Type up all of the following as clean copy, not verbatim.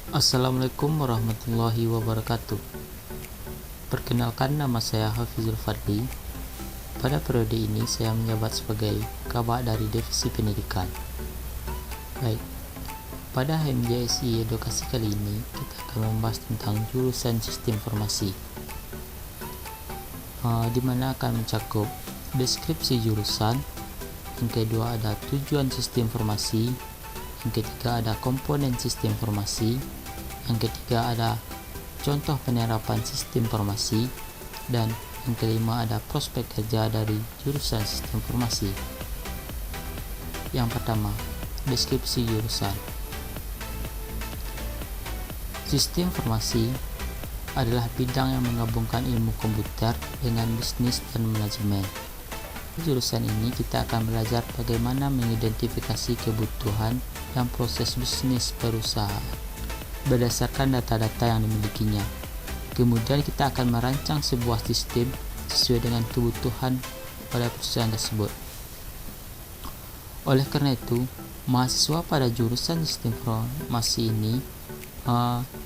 Assalamualaikum warahmatullahi wabarakatuh. Perkenalkan, nama saya Hafizul Fadli. Pada periode ini saya menjabat sebagai Kabak dari Divisi Pendidikan. Baik, pada HMJSI Edukasi kali ini kita akan membahas tentang jurusan Sistem Informasi, di mana akan mencakup deskripsi jurusan. Yang kedua ada tujuan sistem informasi. Yang ketiga ada komponen sistem informasi. Yang ketiga ada contoh penerapan sistem informasi, dan yang kelima ada prospek kerja dari jurusan sistem informasi. Yang pertama, deskripsi jurusan. Sistem informasi adalah bidang yang menggabungkan ilmu komputer dengan bisnis dan manajemen. Di jurusan ini kita akan belajar bagaimana mengidentifikasi kebutuhan dan proses bisnis perusahaan berdasarkan data-data yang dimilikinya. Kemudian kita akan merancang sebuah sistem sesuai dengan kebutuhan pada perusahaan tersebut. Oleh karena itu, mahasiswa pada jurusan sistem informasi ini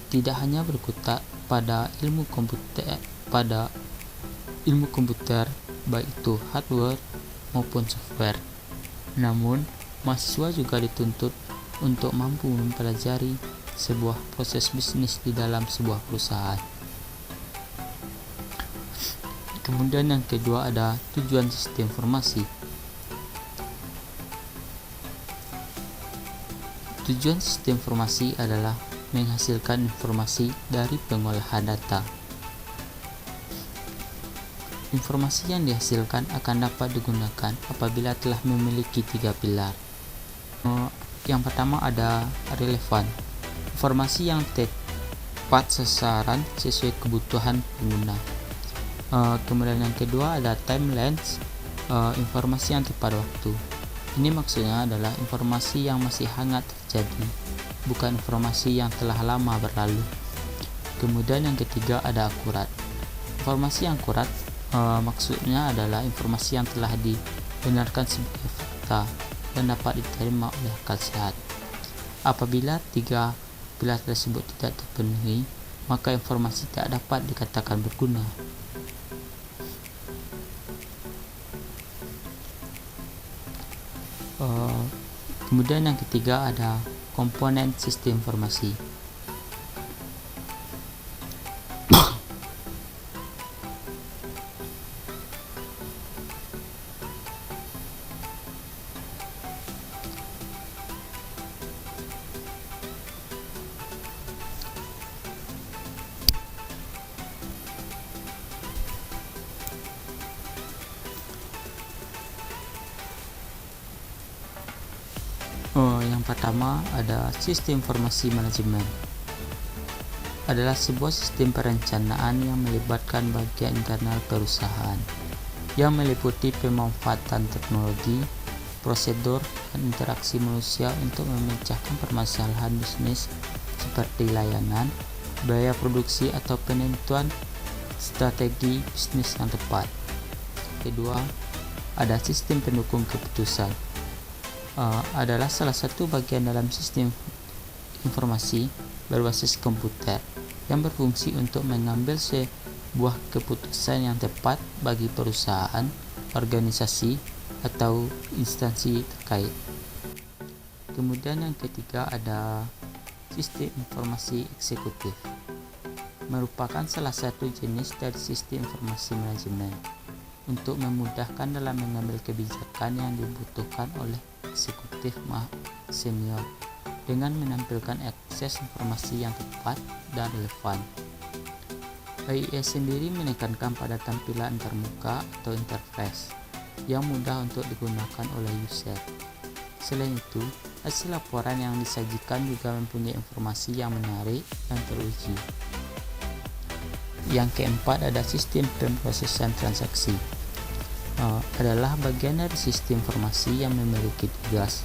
tidak hanya berkutat pada ilmu komputer, baik itu hardware maupun software. Namun, mahasiswa juga dituntut untuk mampu mempelajari sebuah proses bisnis di dalam sebuah perusahaan. Kemudian yang kedua ada tujuan sistem informasi. Tujuan sistem informasi adalah menghasilkan informasi dari pengolahan data. Informasi yang dihasilkan akan dapat digunakan apabila telah memiliki 3 pilar. Yang pertama ada relevan. Informasi yang tepat sasaran sesuai kebutuhan pengguna. Kemudian yang kedua ada timelines, informasi yang tepat waktu. Ini maksudnya adalah informasi yang masih hangat terjadi, bukan informasi yang telah lama berlalu. Kemudian yang ketiga ada akurat. Informasi yang akurat maksudnya adalah informasi yang telah dibenarkan sebagai fakta dan dapat diterima oleh akal sehat. Apabila 3 pilar tersebut tidak terpenuhi, maka informasi tak dapat dikatakan berguna. Kemudian yang ketiga ada komponen sistem informasi. Yang pertama ada sistem informasi manajemen. Adalah sebuah sistem perencanaan yang melibatkan bagian internal perusahaan, yang meliputi pemanfaatan teknologi, prosedur, dan interaksi manusia untuk memecahkan permasalahan bisnis seperti layanan, biaya produksi, atau penentuan strategi bisnis yang tepat. Kedua, ada sistem pendukung keputusan. Adalah salah satu bagian dalam sistem informasi berbasis komputer yang berfungsi untuk mengambil sebuah keputusan yang tepat bagi perusahaan, organisasi, atau instansi terkait. Kemudian yang ketiga ada sistem informasi eksekutif. Merupakan salah satu jenis dari sistem informasi manajemen untuk memudahkan dalam mengambil kebijakan yang dibutuhkan oleh eksekutif senior dengan menampilkan akses informasi yang tepat dan relevan. AIS sendiri menekankan pada tampilan antarmuka atau interface yang mudah untuk digunakan oleh user. Selain itu, hasil laporan yang disajikan juga mempunyai informasi yang menarik dan teruji. Yang keempat ada sistem pemrosesan transaksi. Adalah bagian dari sistem informasi yang memiliki tugas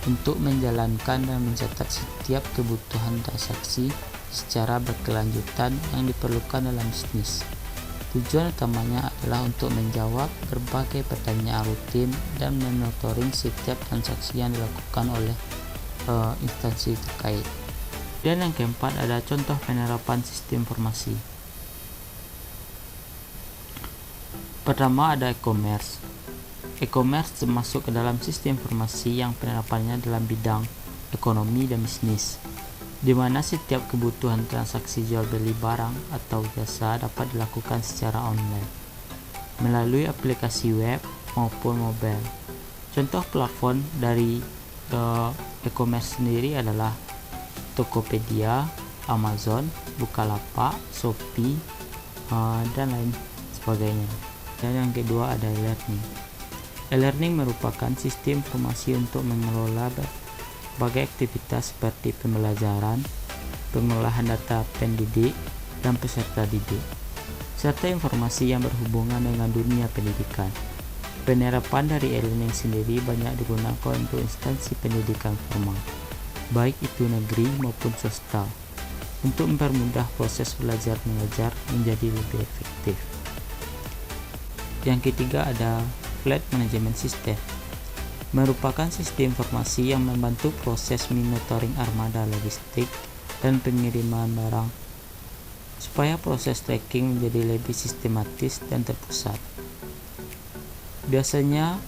untuk menjalankan dan mencatat setiap kebutuhan transaksi secara berkelanjutan yang diperlukan dalam bisnis. Tujuan utamanya adalah untuk menjawab berbagai pertanyaan rutin dan monitoring setiap transaksi yang dilakukan oleh instansi terkait. Dan yang keempat ada contoh penerapan sistem informasi. Pertama ada e-commerce. E-commerce termasuk ke dalam sistem informasi yang penerapannya dalam bidang ekonomi dan bisnis, di mana setiap kebutuhan transaksi jual beli barang atau jasa dapat dilakukan secara online melalui aplikasi web maupun mobile. Contoh platform dari e-commerce sendiri adalah Tokopedia, Amazon, Bukalapak, Shopee, dan lain sebagainya. Dan yang kedua ada e-learning. E-learning merupakan sistem informasi untuk mengelola berbagai aktivitas seperti pembelajaran, pengolahan data pendidik, dan peserta didik, serta informasi yang berhubungan dengan dunia pendidikan. Penerapan dari e-learning sendiri banyak digunakan untuk instansi pendidikan formal, baik itu negeri maupun swasta, untuk mempermudah proses belajar mengajar menjadi lebih efektif. Yang ketiga ada Fleet Management System, merupakan sistem informasi yang membantu proses monitoring armada logistik dan pengiriman barang supaya proses tracking menjadi lebih sistematis dan terpusat. Biasanya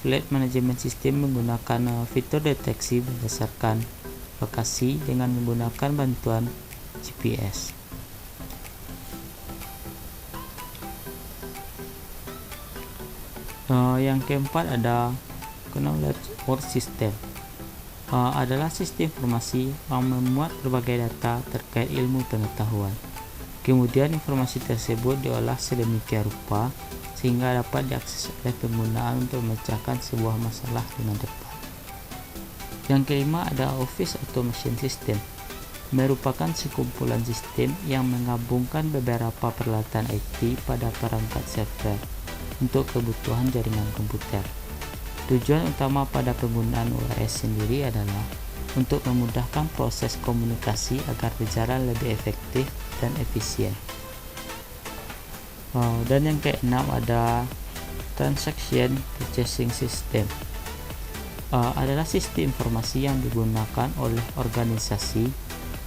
Fleet Management System menggunakan fitur deteksi berdasarkan lokasi dengan menggunakan bantuan GPS. Yang keempat ada Knowledge Work System, adalah sistem informasi yang memuat berbagai data terkait ilmu pengetahuan. Kemudian informasi tersebut diolah sedemikian rupa sehingga dapat diakses oleh pengguna untuk memecahkan sebuah masalah dengan cepat. Yang kelima ada Office Automation System, merupakan sekumpulan sistem yang menggabungkan beberapa peralatan IT pada perangkat server untuk kebutuhan jaringan komputer. Tujuan utama pada penggunaan OS sendiri adalah untuk memudahkan proses komunikasi agar berjalan lebih efektif dan efisien. Dan yang keenam ada Transaction Purchasing System, adalah sistem informasi yang digunakan oleh organisasi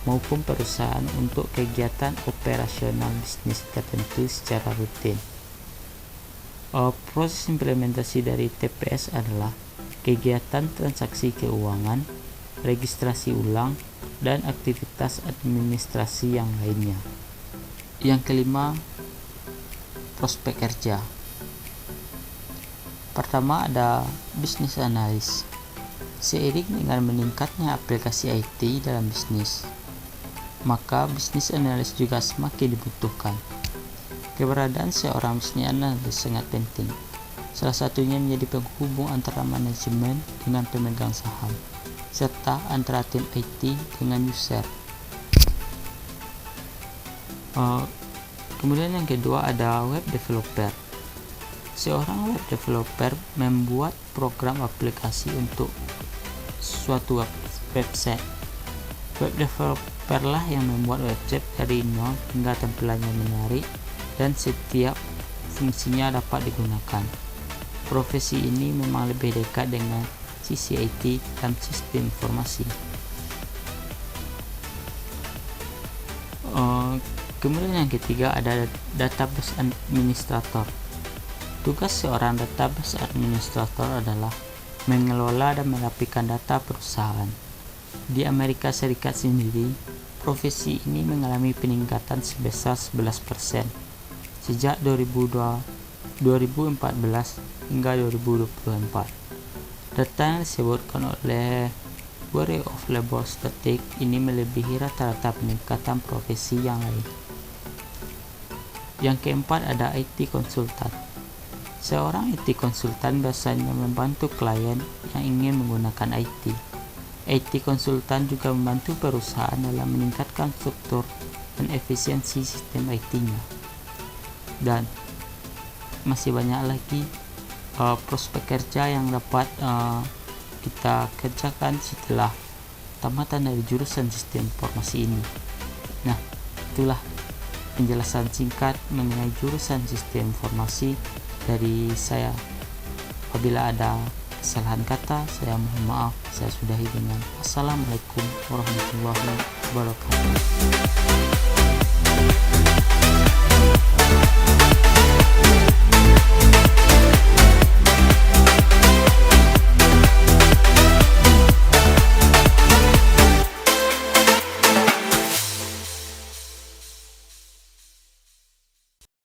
maupun perusahaan untuk kegiatan operasional bisnis tertentu secara rutin. Proses implementasi dari TPS adalah kegiatan transaksi keuangan, registrasi ulang, dan aktivitas administrasi yang lainnya. Yang kelima, prospek kerja. Pertama ada Business Analyst. Seiring dengan meningkatnya aplikasi IT dalam bisnis, maka Business Analyst juga semakin dibutuhkan. Keberadaan seorang business analyst sangat penting. Salah satunya menjadi penghubung antara manajemen dengan pemegang saham, serta antara tim IT dengan user. Kemudian yang kedua ada web developer. Seorang web developer membuat program aplikasi untuk suatu website. Web developer lah yang membuat website dari nol hingga tampilannya menarik dan setiap fungsinya dapat digunakan. Profesi ini memang lebih dekat dengan sisi IT dan sistem informasi. Kemudian yang ketiga ada database administrator. Tugas seorang database administrator adalah mengelola dan merapikan data perusahaan. Di Amerika Serikat sendiri, profesi ini mengalami peningkatan sebesar 11% sejak 2014 hingga 2024. Data yang disebutkan oleh Bureau of Labor Statistics ini melebihi rata-rata peningkatan profesi yang lain. Yang keempat ada IT konsultan. Seorang IT konsultan biasanya membantu klien yang ingin menggunakan IT. IT konsultan juga membantu perusahaan dalam meningkatkan struktur dan efisiensi sistem IT-nya. Dan masih banyak lagi prospek kerja yang dapat kita kerjakan setelah tamatan dari jurusan sistem informasi ini. Nah, itulah penjelasan singkat mengenai jurusan sistem informasi dari saya. Apabila ada kesalahan kata, saya mohon maaf. Saya sudahi dengan Assalamualaikum warahmatullahi wabarakatuh. wabarakatuh.